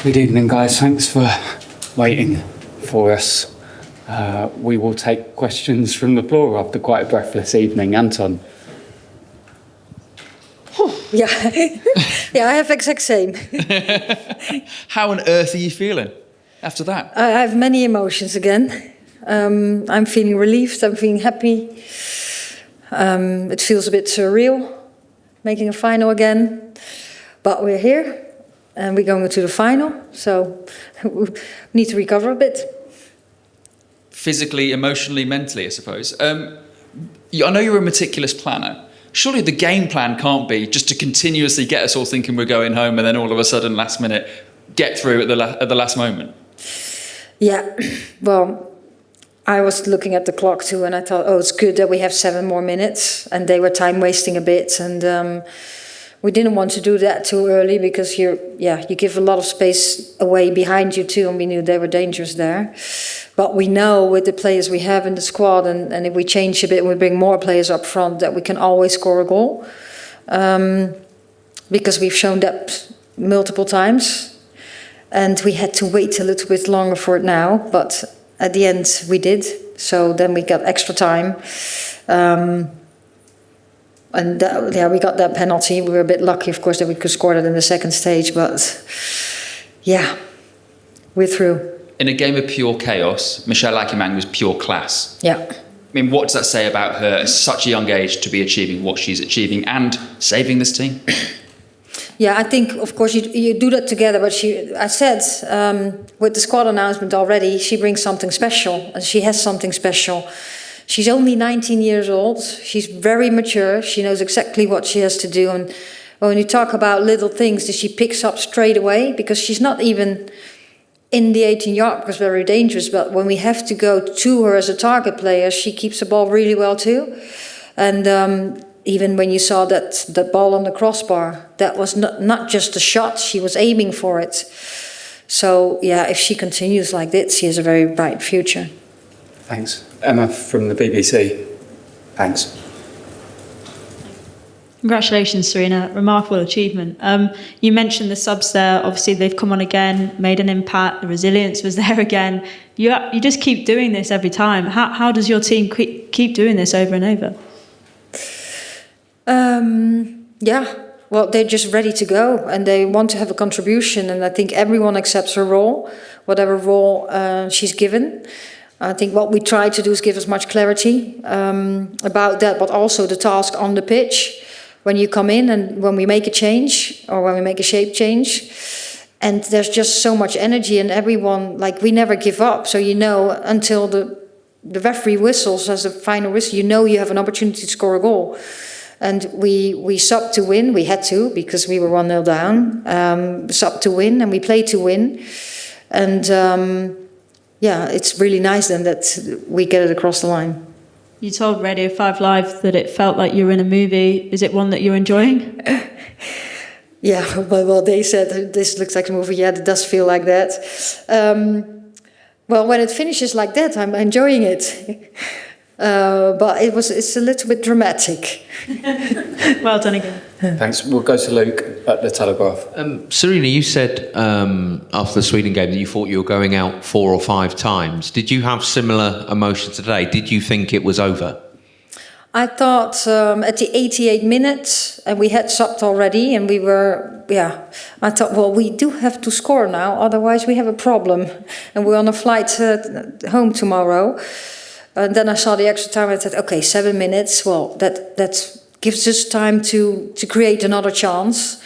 Good evening, guys. Thanks for waiting for us. We will take questions from the floor after quite a breathless evening. Anton. Yeah, yeah, I have exact same. How on earth are you feeling after that? I have many emotions again. I'm feeling relieved, I'm feeling happy. It feels a bit surreal, making a final again. But we're here, and we're going to the final, so we need to recover a bit. Physically, emotionally, mentally, I suppose. I know you're a meticulous planner. Surely the game plan can't be just to continuously get us all thinking we're going home and then all of a sudden, last minute, get through at the last moment. Yeah, well, I was looking at the clock too, and I thought, oh, it's good that we have 7 more minutes, and they were time wasting a bit, and we didn't want to do that too early because you give a lot of space away behind you too, and we knew they were dangerous there. But we know with the players we have in the squad, and if we change a bit and we bring more players up front, that we can always score a goal. Because we've shown that multiple times. And we had to wait a little bit longer for it now, but at the end we did. So then we got extra time. And we got that penalty. We were a bit lucky, of course, that we could score that in the second stage, but yeah, we're through. In a game of pure chaos, Michelle Wiegman was pure class. Yeah. I mean, what does that say about her at such a young age to be achieving what she's achieving and saving this team? Yeah, I think, of course, you do that together, but I said, with the squad announcement already, she brings something special, and she has something special. She's only 19 years old. She's very mature. She knows exactly what she has to do. And when you talk about little things that she picks up straight away, because she's not even in the 18-yard, because very dangerous. But when we have to go to her as a target player, she keeps the ball really well too. And even when you saw that ball on the crossbar, that was not just a shot. She was aiming for it. So yeah, if she continues like this, she has a very bright future. Thanks. Emma from the BBC. Thanks. Congratulations, Sarina. Remarkable achievement. You mentioned the subs there. Obviously, they've come on again, made an impact. The resilience was there again. You just keep doing this every time. How does your team keep doing this over and over? Yeah, well, they're just ready to go, and they want to have a contribution. And I think everyone accepts her role, whatever role she's given. I think what we try to do is give as much clarity about that, but also the task on the pitch. When you come in and when we make a change or when we make a shape change, and there's just so much energy, and everyone, like, we never give up. So until the referee whistles as a final whistle, you have an opportunity to score a goal. And we subbed to win. We had to, because we were 1-0 down. Subbed to win, and we played to win. And it's really nice then that we get it across the line. You told Radio 5 Live that it felt like you were in a movie. Is it one that you're enjoying? Yeah, well, they said this looks like a movie. Yeah, it does feel like that. Well, when it finishes like that, I'm enjoying it. But it's a little bit dramatic. Well done again. Thanks. We'll go to Luke at the Telegraph. Sarina, you said after the Sweden game that you thought you were going out 4 or 5 times. Did you have similar emotions today? Did you think it was over? I thought at the 88 minutes, and we had subbed already, and I thought, well, we do have to score now, otherwise we have a problem. And we're on a flight home tomorrow. And then I saw the extra time and I said, okay, 7 minutes. Well, that gives us time to create another chance.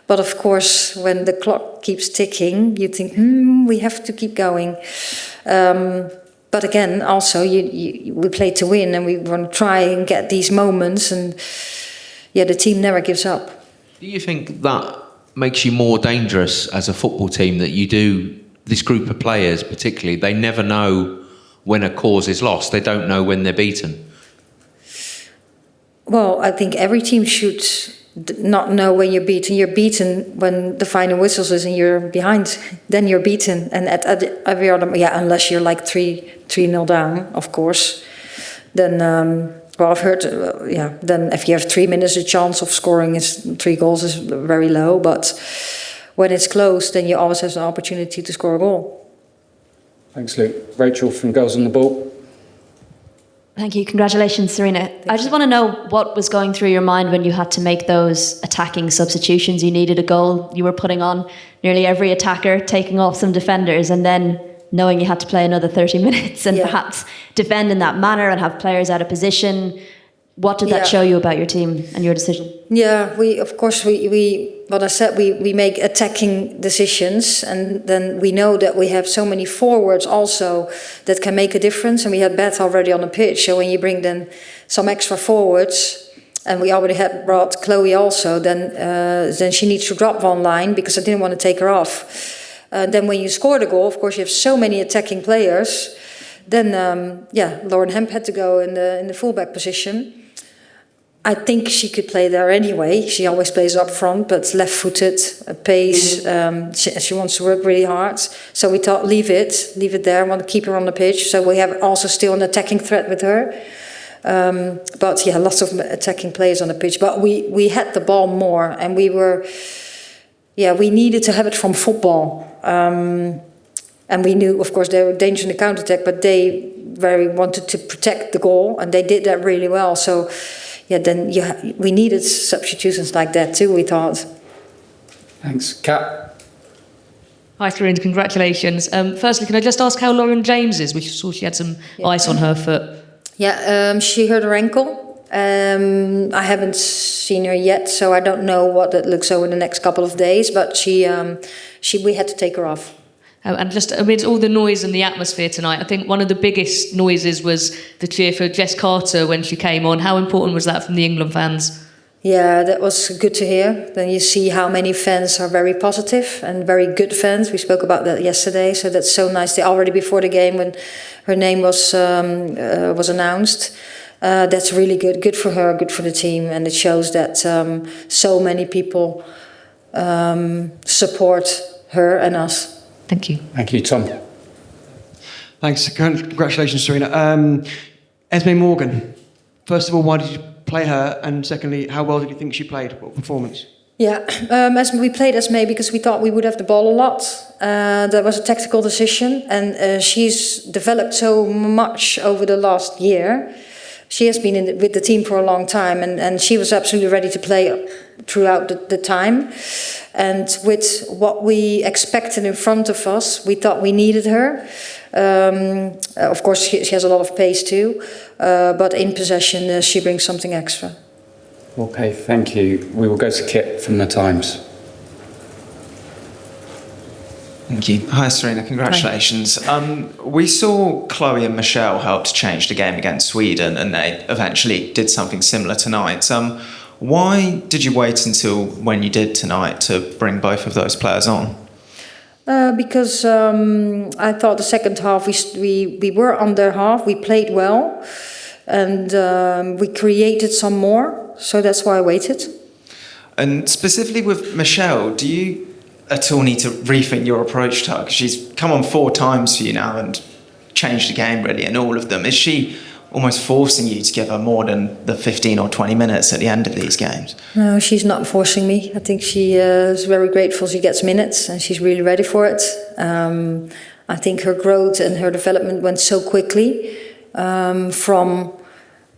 But of course, when the clock keeps ticking, you think, we have to keep going. But again, also, we play to win, and we want to try and get these moments. And the team never gives up. Do you think that makes you more dangerous as a football team, that you do, this group of players particularly, they never know when a cause is lost? They don't know when they're beaten. Well, I think every team should not know when you're beaten. You're beaten when the final whistles is and you're behind. Then you're beaten. And at every other, unless you're like 3-0 down, of course. Then, I've heard, then if you have 3 minutes, the chance of scoring is 3 goals is very low. But when it's close, then you always have an opportunity to score a goal. Thanks, Luke. Rachel from Girls on the Ball. Thank you. Congratulations, Sarina. I just want to know what was going through your mind when you had to make those attacking substitutions. You needed a goal. You were putting on nearly every attacker, taking off some defenders, and then knowing you had to play another 30 minutes and perhaps defend in that manner and have players out of position. What did that show you about your team and your decision? Yeah, we what I said, we make attacking decisions, and then we know that we have so many forwards also that can make a difference, and we had Beth already on the pitch, so when you bring then some extra forwards, and we already had brought Chloe also, then she needs to drop one line because I didn't want to take her off. Then when you score the goal, of course you have so many attacking players, then Lauren Hemp had to go in the fullback position. I think she could play there anyway. She always plays up front, but left-footed, pace. She wants to work really hard. So we thought, leave it there. Want to keep her on the pitch. So we have also still an attacking threat with her. But yeah, lots of attacking players on the pitch. But we had the ball more, and we needed to have it from football. And we knew, of course, there were danger in the counter-attack, but they very wanted to protect the goal, and they did that really well. So. We needed substitutions like that too, we thought. Thanks. Kat? Hi, Sarina, congratulations. Firstly, can I just ask how Lauren James is? We saw she had some ice on her foot. Yeah, she hurt her ankle. I haven't seen her yet, so I don't know what it looks over the next couple of days, but we had to take her off. And just amidst all the noise and the atmosphere tonight, I think one of the biggest noises was the cheer for Jess Carter when she came on. How important was that from the England fans? Yeah, that was good to hear. Then you see how many fans are very positive and very good fans. We spoke about that yesterday, so that's so nice. Already before the game, when her name was announced, that's really good. Good for her, good for the team, and it shows that so many people support her and us. Thank you. Thank you, Tom. Thanks. Congratulations, Sarina. Esme Morgan. First of all, why did you play her? And secondly, how well did you think she played? What performance? Yeah, we played Esme because we thought we would have the ball a lot. That was a tactical decision, and she's developed so much over the last year. She has been with the team for a long time, and she was absolutely ready to play throughout the time. And with what we expected in front of us, we thought we needed her. Of course, she has a lot of pace too, but in possession, she brings something extra. Okay, thank you. We will go to Kit from the Times. Thank you. Hi, Sarina. Congratulations. We saw Chloe and Michelle help to change the game against Sweden, and they eventually did something similar tonight. Why did you wait until when you did tonight to bring both of those players on? Because I thought the second half we were on their half. We played well, and we created some more. So that's why I waited. And specifically with Michelle, do you at all need to rethink your approach to her? Because she's come on 4 times for you now and changed the game really in all of them. Is she almost forcing you to give her more than the 15 or 20 minutes at the end of these games? No, she's not forcing me. I think she is very grateful she gets minutes and she's really ready for it. I think her growth and her development went so quickly from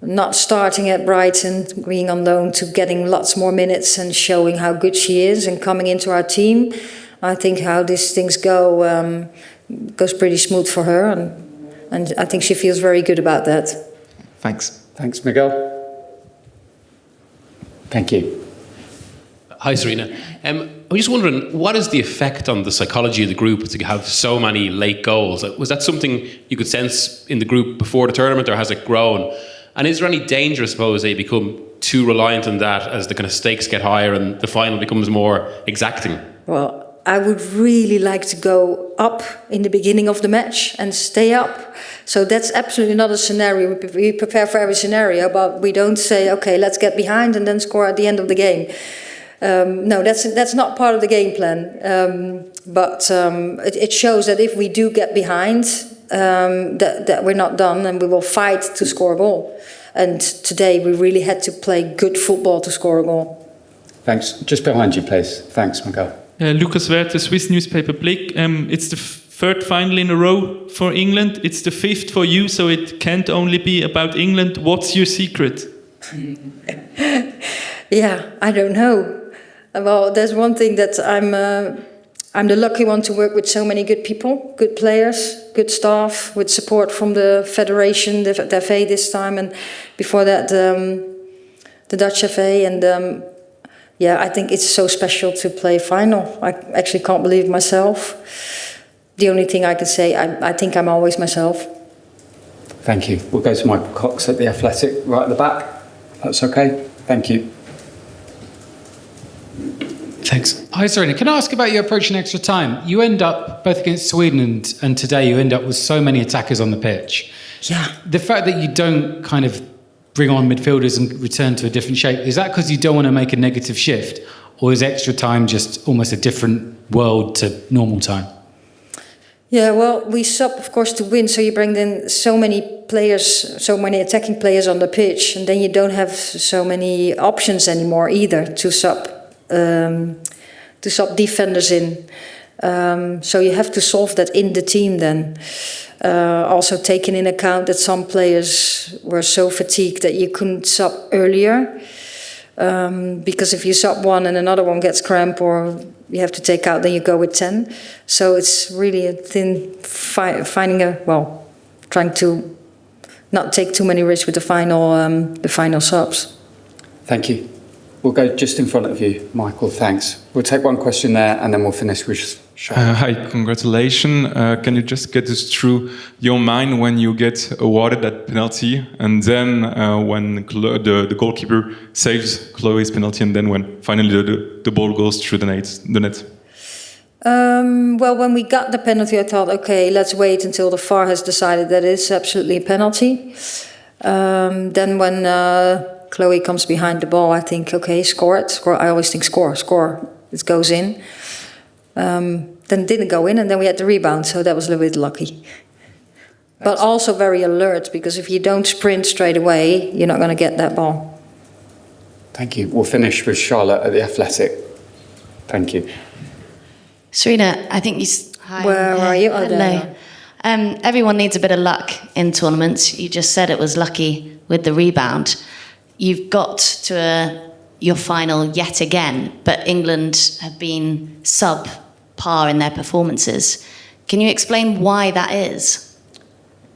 not starting at Brighton, being on loan, to getting lots more minutes and showing how good she is and coming into our team. I think how these things go goes pretty smooth for her, and I think she feels very good about that. Thanks. Thanks, Miguel. Thank you. Hi, Sarina. I'm just wondering, what is the effect on the psychology of the group to have so many late goals? Was that something you could sense in the group before the tournament, or has it grown? And is there any danger, I suppose, they become too reliant on that as the kind of stakes get higher and the final becomes more exacting? Well, I would really like to go up in the beginning of the match and stay up. So that's absolutely not a scenario. We prepare for every scenario, but we don't say, okay, let's get behind and then score at the end of the game. No, that's not part of the game plan. But it shows that if we do get behind, that we're not done and we will fight to score a goal. And today we really had to play good football to score a goal. Thanks. Just behind you, please. Thanks, Miguel. Lucas Werther, Swiss newspaper Blick. It's the third final in a row for England. It's the fifth for you, so it can't only be about England. What's your secret? Yeah, I don't know. Well, there's one thing that I'm the lucky one to work with so many good people, good players, good staff, with support from the federation, the FA this time, and before that the Dutch FA. And yeah, I think it's so special to play final. I actually can't believe it myself. The only thing I can say, I think I'm always myself. Thank you. We'll go to Michael Cox at The Athletic, right at the back. That's okay. Thank you. Thanks. Hi, Sarina. Can I ask about your approach in extra time? You end up, both against Sweden and today, you end up with so many attackers on the pitch. Yeah. The fact that you don't kind of bring on midfielders and return to a different shape, is that because you don't want to make a negative shift? Or is extra time just almost a different world to normal time? Yeah, well, we sub, of course, to win. So you bring in so many players, so many attacking players on the pitch, and then you don't have so many options anymore either to sub defenders in. So you have to solve that in the team then. Also taking in account that some players were so fatigued that you couldn't sub earlier. Because if you sub one and another one gets cramp or you have to take out, then you go with 10. So it's really a thin trying to not take too many risks with the final subs. Thank you. We'll go just in front of you, Michael. Thanks. We'll take one question there and then we'll finish with Charlotte. Hi, congratulations. Can you just get us through your mind when you get awarded that penalty, and then when the goalkeeper saves Chloe's penalty, and then when finally the ball goes through the net? Well, when we got the penalty, I thought, okay, let's wait until the VAR has decided that it's absolutely a penalty. Then when Chloe comes behind the ball, I think, okay, score it. Score. I always think score. It goes in. Then it didn't go in, and then we had the rebound, so that was a little bit lucky. But also very alert, because if you don't sprint straight away, you're not going to get that ball. Thank you. We'll finish with Charlotte at The Athletic. Thank you. Sarina, I think you... Hi. Where are you? Oh, hello. Everyone needs a bit of luck in tournaments. You just said it was lucky with the rebound. You've got to your final yet again, but England have been sub-par in their performances. Can you explain why that is?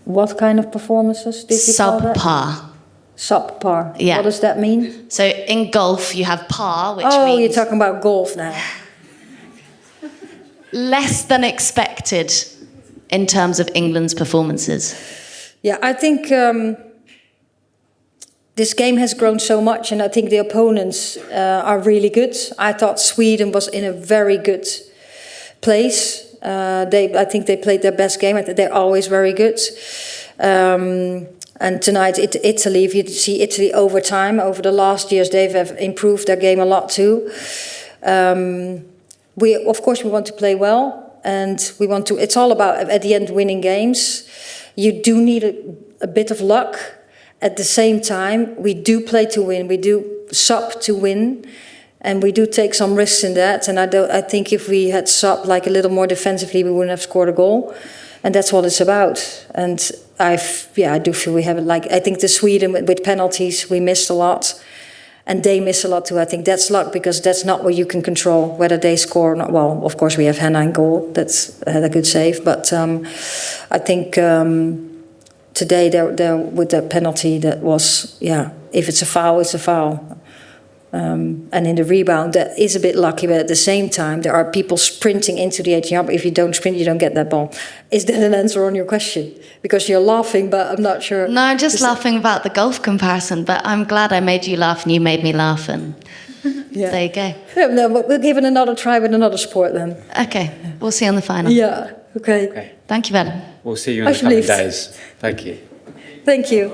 What kind of performances did you call that? Sub-par. Sub-par. Yeah. What does that mean? So in golf, you have par, which means... you're talking about golf now. Less than expected in terms of England's performances. Yeah, I think... this game has grown so much, and I think the opponents are really good. I thought Sweden was in a very good place. I think they played their best game. I think they're always very good. And tonight, Italy, if you see Italy over time, over the last years, they have improved their game a lot too. Of course, we want to play well, and we want to. It's all about at the end winning games. You do need a bit of luck. At the same time, we do play to win. We do sub to win, and we do take some risks in that. And I think if we had sub like a little more defensively, we wouldn't have scored a goal. And that's what it's about. And I do feel we have it. Like I think the Sweden with penalties, we missed a lot, and they miss a lot too. I think that's luck, because that's not what you can control, whether they score or not. Well, of course we have Hannah in goal. That's had a good save, but I think. Today, there with the penalty, that was, if it's a foul, it's a foul. And in the rebound, that is a bit lucky, but at the same time, there are people sprinting into the 18 yard. If you don't sprint, you don't get that ball. Is that an answer on your question? Because you're laughing, but I'm not sure. No, I'm just laughing about the golf comparison, but I'm glad I made you laugh and you made me laugh, and there you go. Yeah, no, but we'll give it another try with another sport then. Okay, we'll see you on the final. Yeah, okay. Dank je wel. We'll see you in the coming days. Thank you. Thank you.